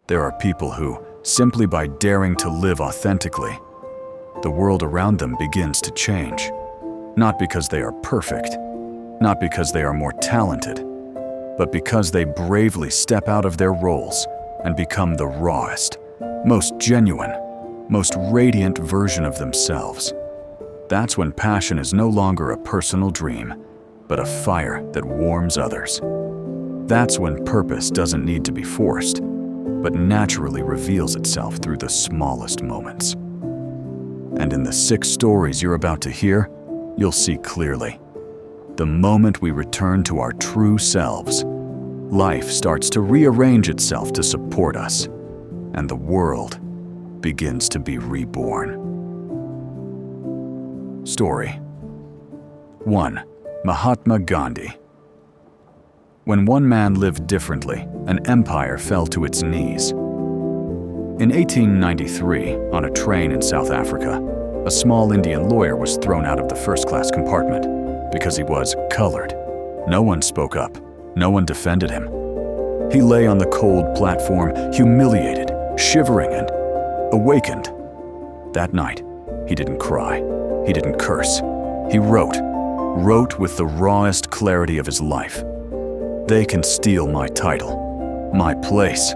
There are people who, simply by daring to live authentically, the world around them begins to change. Not because they are perfect, not because they are more talented, but because they bravely step out of their roles and become the rawest, most genuine, most radiant version of themselves. That's when passion is no longer a personal dream, but a fire that warms others. That's when purpose doesn't need to be forced, but naturally reveals itself through the smallest moments. And in the 6 stories you're about to hear, you'll see clearly. The moment we return to our true selves, life starts to rearrange itself to support us, and the world begins to be reborn. Story 1. Mahatma Gandhi. When one man lived differently, an empire fell to its knees. In 1893, on a train in South Africa, a small Indian lawyer was thrown out of the first-class compartment because he was colored. No one spoke up. No one defended him. He lay on the cold platform, humiliated, shivering, and awakened. That night, he didn't cry. He didn't curse. He wrote with the rawest clarity of his life. They can steal my title, my place,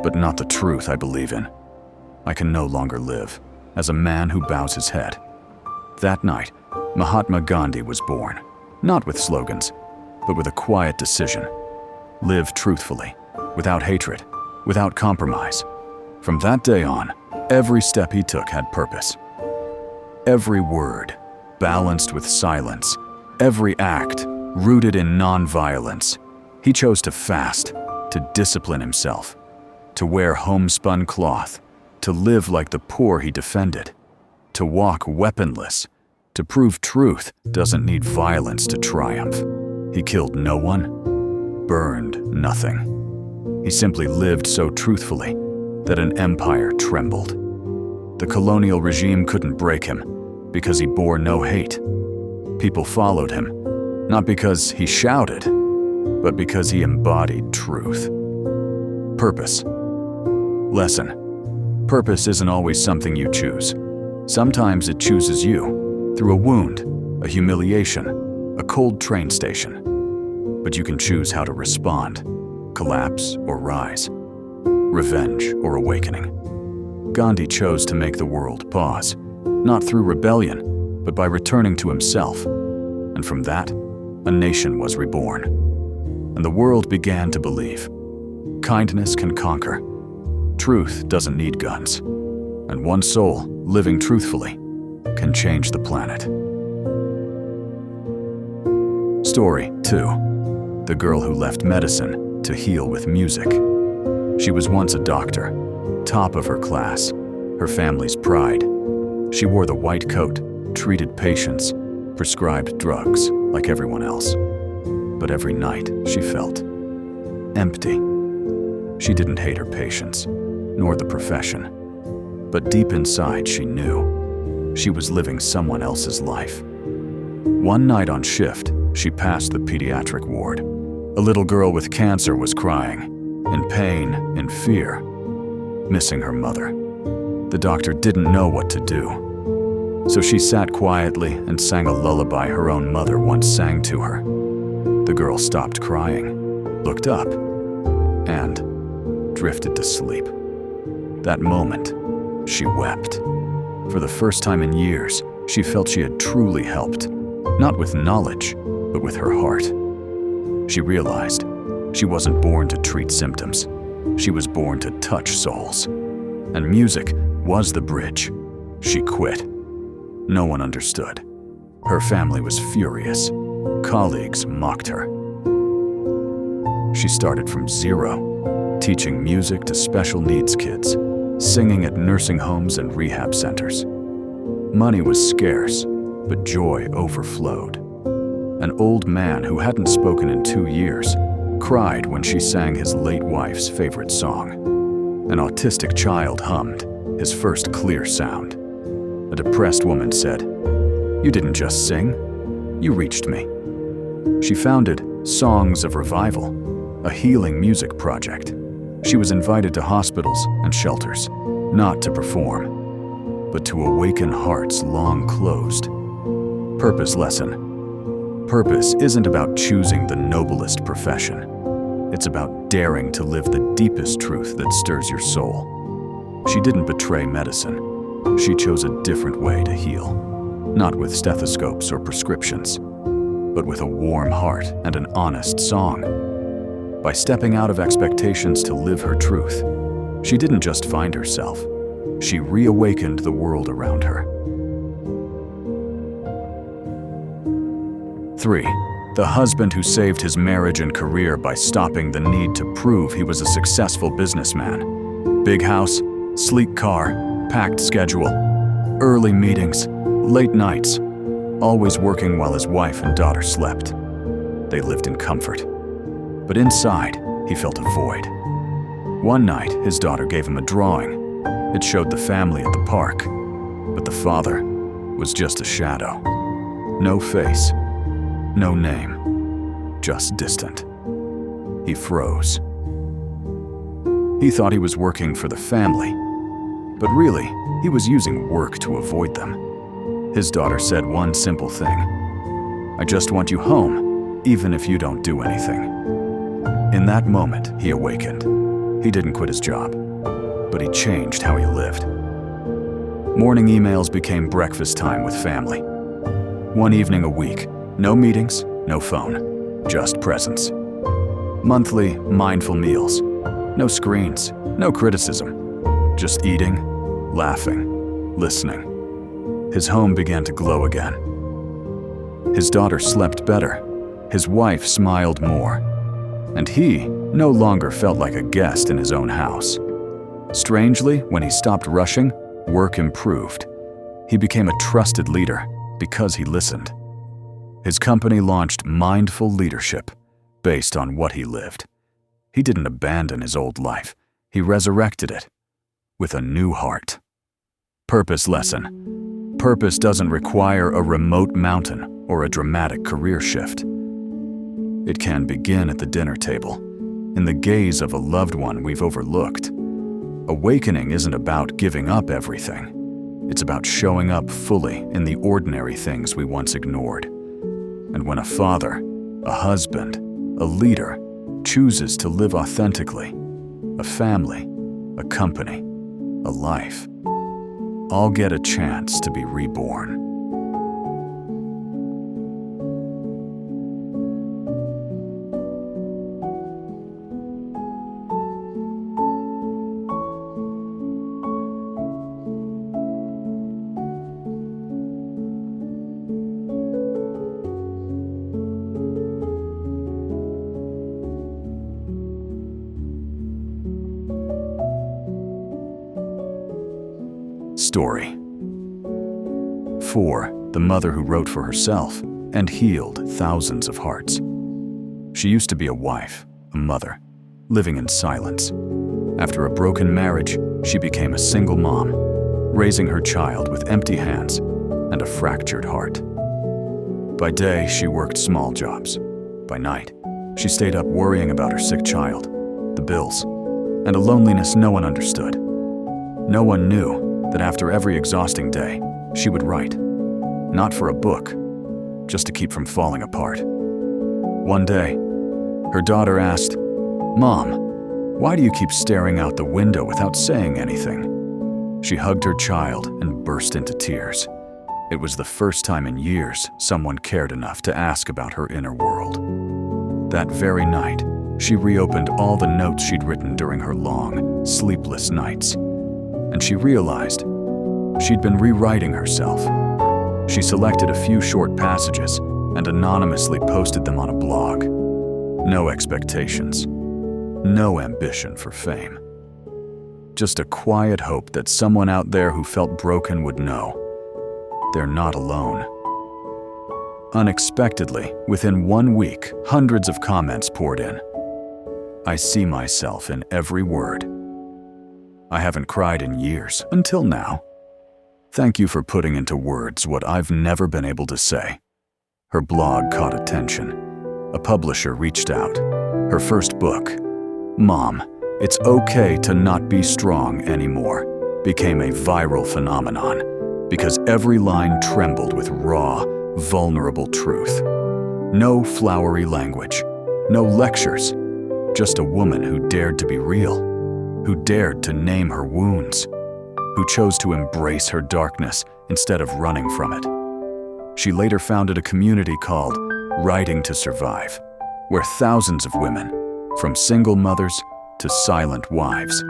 but not the truth I believe in. I can no longer live as a man who bows his head. That night, Mahatma Gandhi was born, not with slogans, but with a quiet decision. Live truthfully, without hatred, without compromise. From that day on, every step he took had purpose. Every word, balanced with silence, every act, rooted in non-violence. He chose to fast, to discipline himself, to wear homespun cloth, to live like the poor he defended, to walk weaponless, to prove truth doesn't need violence to triumph. He killed no one, burned nothing. He simply lived so truthfully that an empire trembled. The colonial regime couldn't break him because he bore no hate. People followed him, not because he shouted, but because he embodied truth. Purpose. Lesson. Purpose isn't always something you choose. Sometimes it chooses you, through a wound, a humiliation, a cold train station. But you can choose how to respond, collapse or rise, revenge or awakening. Gandhi chose to make the world pause, not through rebellion, but by returning to himself. And from that, a nation was reborn. And the world began to believe. Kindness can conquer. Truth doesn't need guns. And one soul, living truthfully, can change the planet. Story 2. The girl who left medicine to heal with music. She was once a doctor, top of her class, her family's pride. She wore the white coat, treated patients, prescribed drugs like everyone else. But every night she felt empty. She didn't hate her patients, nor the profession. But deep inside she knew she was living someone else's life. One night on shift, she passed the pediatric ward. A little girl with cancer was crying, in pain, in fear, missing her mother. The doctor didn't know what to do. So she sat quietly and sang a lullaby her own mother once sang to her. The girl stopped crying, looked up, and drifted to sleep. That moment, she wept. For the first time in years, she felt she had truly helped, not with knowledge, but with her heart. She realized she wasn't born to treat symptoms. She was born to touch souls. And music was the bridge. She quit. No one understood. Her family was furious. Colleagues mocked her. She started from zero, teaching music to special needs kids, singing at nursing homes and rehab centers. Money was scarce, but joy overflowed. An old man who hadn't spoken in 2 years cried when she sang his late wife's favorite song. An autistic child hummed his first clear sound. A depressed woman said, "You didn't just sing, you reached me." She founded Songs of Revival, a healing music project. She was invited to hospitals and shelters, not to perform, but to awaken hearts long closed. Purpose lesson. Purpose isn't about choosing the noblest profession. It's about daring to live the deepest truth that stirs your soul. She didn't betray medicine. She chose a different way to heal, not with stethoscopes or prescriptions, but with a warm heart and an honest song. By stepping out of expectations to live her truth, she didn't just find herself, she reawakened the world around her. 3. The husband who saved his marriage and career by stopping the need to prove he was a successful businessman. Big house, sleek car, packed schedule, early meetings, late nights, always working while his wife and daughter slept. They lived in comfort. But inside, he felt a void. One night, his daughter gave him a drawing. It showed the family at the park, but the father was just a shadow. No face, no name, just distant. He froze. He thought he was working for the family, but really, he was using work to avoid them. His daughter said one simple thing: "I just want you home, even if you don't do anything." In that moment, he awakened. He didn't quit his job, but he changed how he lived. Morning emails became breakfast time with family. One evening a week, no meetings, no phone, just presence. Monthly, mindful meals. No screens, no criticism. Just eating, laughing, listening. His home began to glow again. His daughter slept better. His wife smiled more. And he no longer felt like a guest in his own house. Strangely, when he stopped rushing, work improved. He became a trusted leader because he listened. His company launched Mindful Leadership based on what he lived. He didn't abandon his old life. He resurrected it with a new heart. Purpose lesson. Purpose doesn't require a remote mountain or a dramatic career shift. It can begin at the dinner table, in the gaze of a loved one we've overlooked. Awakening isn't about giving up everything. It's about showing up fully in the ordinary things we once ignored. And when a father, a husband, a leader chooses to live authentically, a family, a company, a life, all get a chance to be reborn. Story. 4. The mother who wrote for herself and healed thousands of hearts. She used to be a wife, a mother, living in silence. After a broken marriage, she became a single mom, raising her child with empty hands and a fractured heart. By day, she worked small jobs. By night, she stayed up worrying about her sick child, the bills, and a loneliness no one understood. No one knew that after every exhausting day, she would write. Not for a book, just to keep from falling apart. One day, her daughter asked, "Mom, why do you keep staring out the window without saying anything?" She hugged her child and burst into tears. It was the first time in years someone cared enough to ask about her inner world. That very night, she reopened all the notes she'd written during her long, sleepless nights. And she realized she'd been rewriting herself. She selected a few short passages and anonymously posted them on a blog. No expectations, no ambition for fame. Just a quiet hope that someone out there who felt broken would know they're not alone. Unexpectedly, within 1 week, hundreds of comments poured in. "I see myself in every word. I haven't cried in years, until now. Thank you for putting into words what I've never been able to say." Her blog caught attention. A publisher reached out. Her first book, Mom, "It's okay to not be strong anymore" became a viral phenomenon because every line trembled with raw, vulnerable truth. No flowery language, no lectures, just a woman who dared to be real, who dared to name her wounds, who chose to embrace her darkness instead of running from it. She later founded a community called Writing to Survive, where thousands of women, from single mothers to silent wives,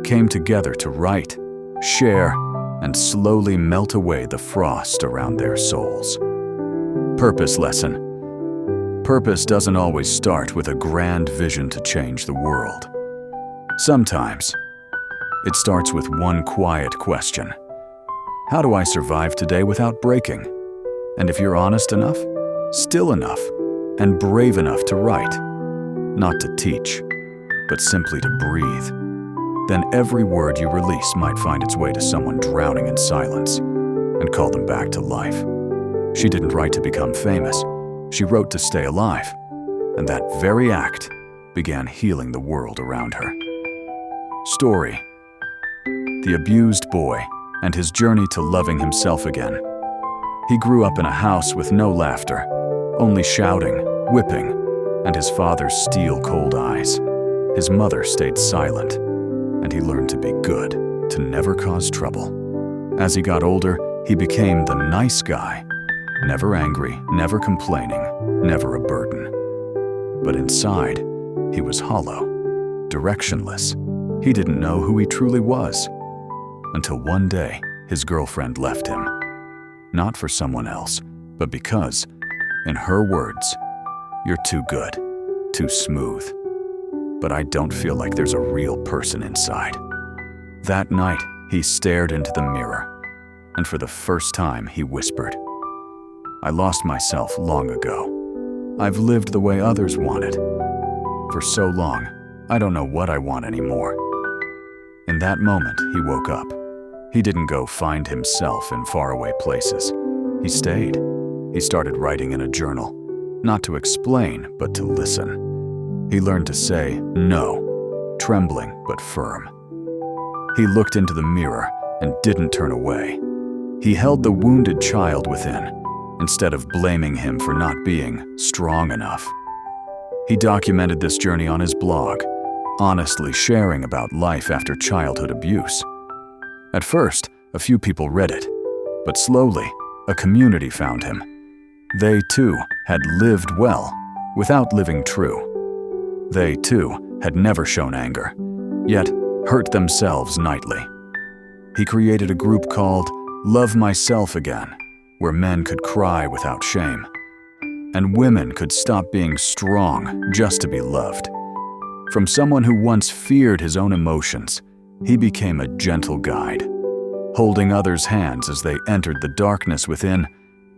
came together to write, share, and slowly melt away the frost around their souls. Purpose lesson. Purpose doesn't always start with a grand vision to change the world. Sometimes, it starts with one quiet question. How do I survive today without breaking? And if you're honest enough, still enough, and brave enough to write, not to teach, but simply to breathe, then every word you release might find its way to someone drowning in silence and call them back to life. She didn't write to become famous. She wrote to stay alive, and that very act began healing the world around her. Story: the abused boy and his journey to loving himself again. He grew up in a house with no laughter, only shouting, whipping, and his father's steel-cold eyes. His mother stayed silent, and he learned to be good, to never cause trouble. As he got older, he became the nice guy, never angry, never complaining, never a burden. But inside, he was hollow, directionless. He didn't know who he truly was. Until one day, his girlfriend left him. Not for someone else, but because, in her words, "You're too good, too smooth. But I don't feel like there's a real person inside." That night, he stared into the mirror, and for the first time, he whispered, "I lost myself long ago. I've lived the way others wanted. For so long, I don't know what I want anymore." In that moment, he woke up. He didn't go find himself in faraway places. He stayed. He started writing in a journal, not to explain, but to listen. He learned to say no, trembling but firm. He looked into the mirror and didn't turn away. He held the wounded child within, instead of blaming him for not being strong enough. He documented this journey on his blog, honestly sharing about life after childhood abuse. At first, a few people read it, but slowly, a community found him. They too had lived well, without living true. They too had never shown anger, yet hurt themselves nightly. He created a group called Love Myself Again, where men could cry without shame, and women could stop being strong just to be loved. From someone who once feared his own emotions, he became a gentle guide, holding others' hands as they entered the darkness within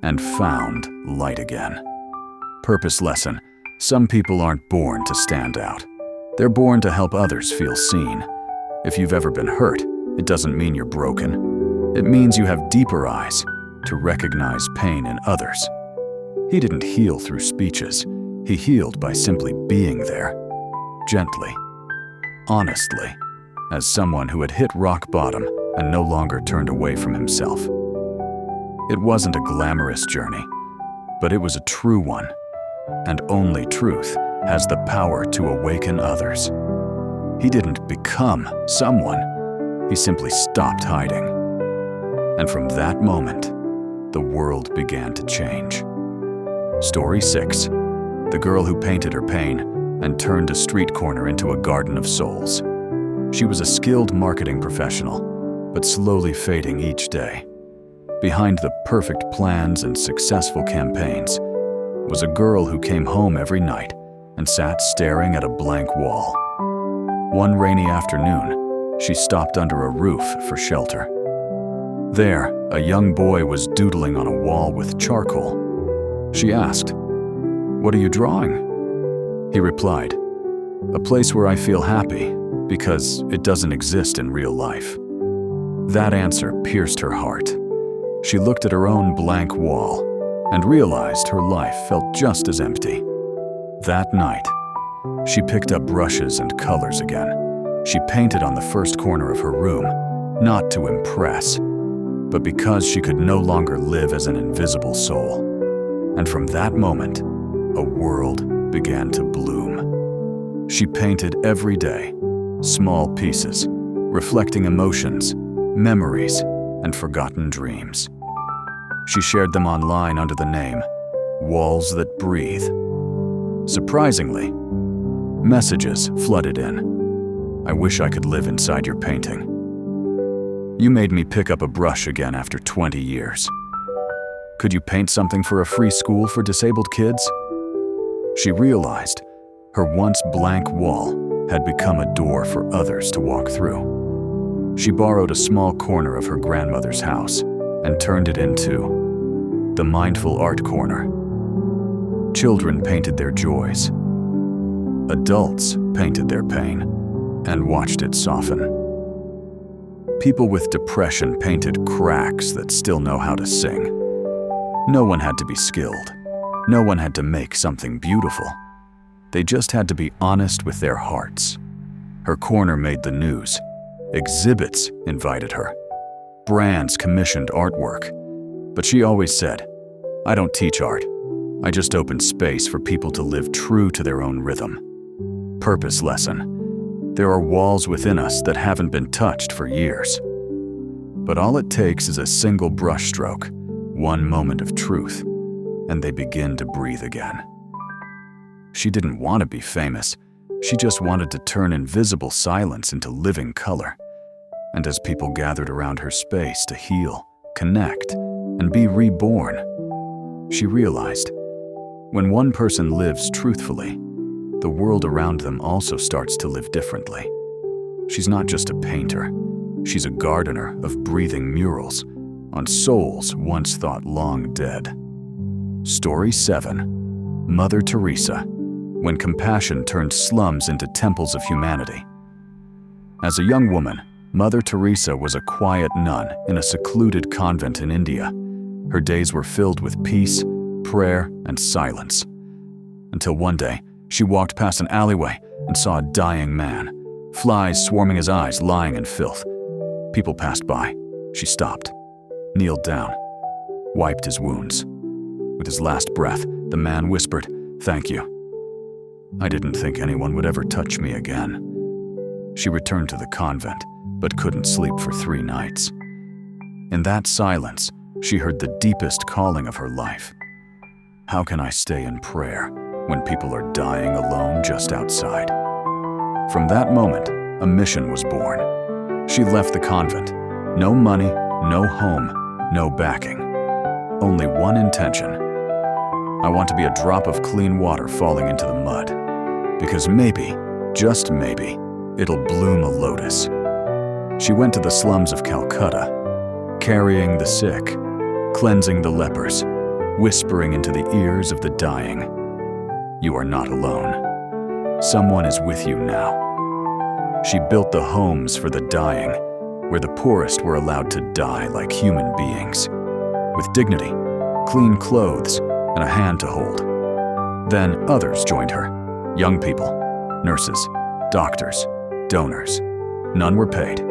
and found light again. Purpose lesson: some people aren't born to stand out. They're born to help others feel seen. If you've ever been hurt, it doesn't mean you're broken. It means you have deeper eyes to recognize pain in others. He didn't heal through speeches. He healed by simply being there, gently, honestly, as someone who had hit rock bottom and no longer turned away from himself. It wasn't a glamorous journey, but it was a true one, and only truth has the power to awaken others. He didn't become someone, he simply stopped hiding. And from that moment, the world began to change. Story 6. The girl who painted her pain and turned a street corner into a garden of souls. She was a skilled marketing professional, but slowly fading each day. Behind the perfect plans and successful campaigns was a girl who came home every night and sat staring at a blank wall. One rainy afternoon, she stopped under a roof for shelter. There, a young boy was doodling on a wall with charcoal. She asked, "What are you drawing?" He replied, "A place where I feel happy, because it doesn't exist in real life." That answer pierced her heart. She looked at her own blank wall and realized her life felt just as empty. That night, she picked up brushes and colors again She painted on the first corner of her room, not to impress, but because she could no longer live as an invisible soul. And from that moment, a world began to bloom. She painted every day, small pieces, reflecting emotions, memories, and forgotten dreams. She shared them online under the name Walls That Breathe. Surprisingly, messages flooded in. I wish I could live inside your painting. You made me pick up a brush again after 20 years. Could you paint something for a free school for disabled kids? She realized her once blank wall had become a door for others to walk through. She borrowed a small corner of her grandmother's house and turned it into the Mindful Art Corner. Children painted their joys. Adults painted their pain and watched it soften. People with depression painted cracks that still know how to sing. No one had to be skilled. No one had to make something beautiful. They just had to be honest with their hearts. Her corner made the news. Exhibits invited her. Brands commissioned artwork. But she always said, "I don't teach art. I just open space for people to live true to their own rhythm." Purpose lesson. There are walls within us that haven't been touched for years. But all it takes is a single brushstroke, one moment of truth, and they begin to breathe again. She didn't want to be famous. She just wanted to turn invisible silence into living color. And as people gathered around her space to heal, connect, and be reborn, she realized, when one person lives truthfully, the world around them also starts to live differently. She's not just a painter. She's a gardener of breathing murals on souls once thought long dead. Story 7. Mother Teresa, when compassion turned slums into temples of humanity. As a young woman, Mother Teresa was a quiet nun in a secluded convent in India. Her days were filled with peace, prayer, and silence. Until one day, she walked past an alleyway and saw a dying man, flies swarming his eyes, lying in filth. People passed by. She stopped, kneeled down, wiped his wounds. With his last breath, the man whispered, "Thank you. I didn't think anyone would ever touch me again." She returned to the convent, but couldn't sleep for 3 nights. In that silence, she heard the deepest calling of her life. How can I stay in prayer when people are dying alone just outside? From that moment, a mission was born. She left the convent. No money, no home, no backing. Only one intention. I want to be a drop of clean water falling into the mud. Because maybe, just maybe, it'll bloom a lotus. She went to the slums of Calcutta, carrying the sick, cleansing the lepers, whispering into the ears of the dying, "You are not alone. Someone is with you now." She built the homes for the dying, where the poorest were allowed to die like human beings, with dignity, clean clothes, and a hand to hold. Then others joined her, young people, nurses, doctors, donors. None were paid,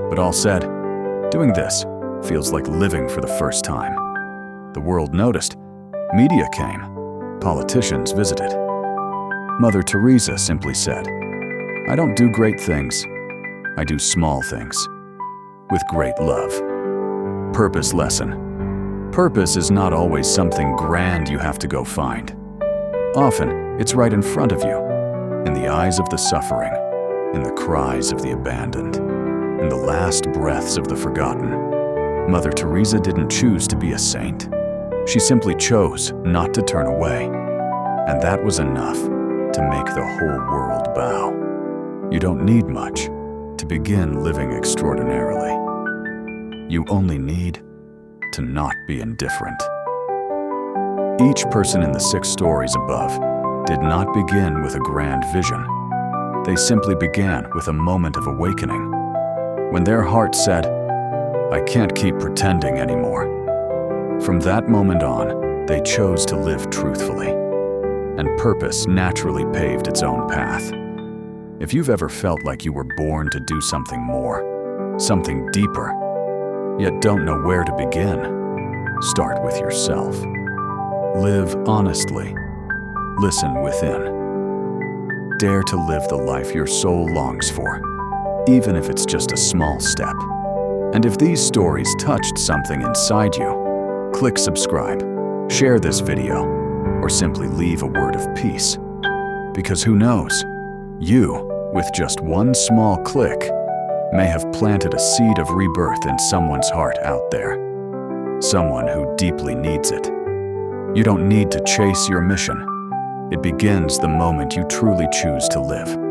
but all said, "Doing this feels like living for the first time." The world noticed. Media came. Politicians visited. Mother Teresa simply said, "I don't do great things. I do small things with great love." Purpose lesson. Purpose is not always something grand you have to go find. Often, it's right in front of you, in the eyes of the suffering, in the cries of the abandoned, in the last breaths of the forgotten. Mother Teresa didn't choose to be a saint. She simply chose not to turn away. And that was enough to make the whole world bow. You don't need much to begin living extraordinarily. You only need to not be indifferent. Each person in the 6 stories above did not begin with a grand vision. They simply began with a moment of awakening, when their heart said, "I can't keep pretending anymore." From that moment on, they chose to live truthfully, and purpose naturally paved its own path. If you've ever felt like you were born to do something more, something deeper, yet don't know where to begin, start with yourself. Live honestly. Listen within. Dare to live the life your soul longs for, even if it's just a small step. And if these stories touched something inside you, click subscribe, share this video, or simply leave a word of peace. Because who knows, you, with just one small click, may have planted a seed of rebirth in someone's heart out there. Someone who deeply needs it. You don't need to chase your mission. It begins the moment you truly choose to live.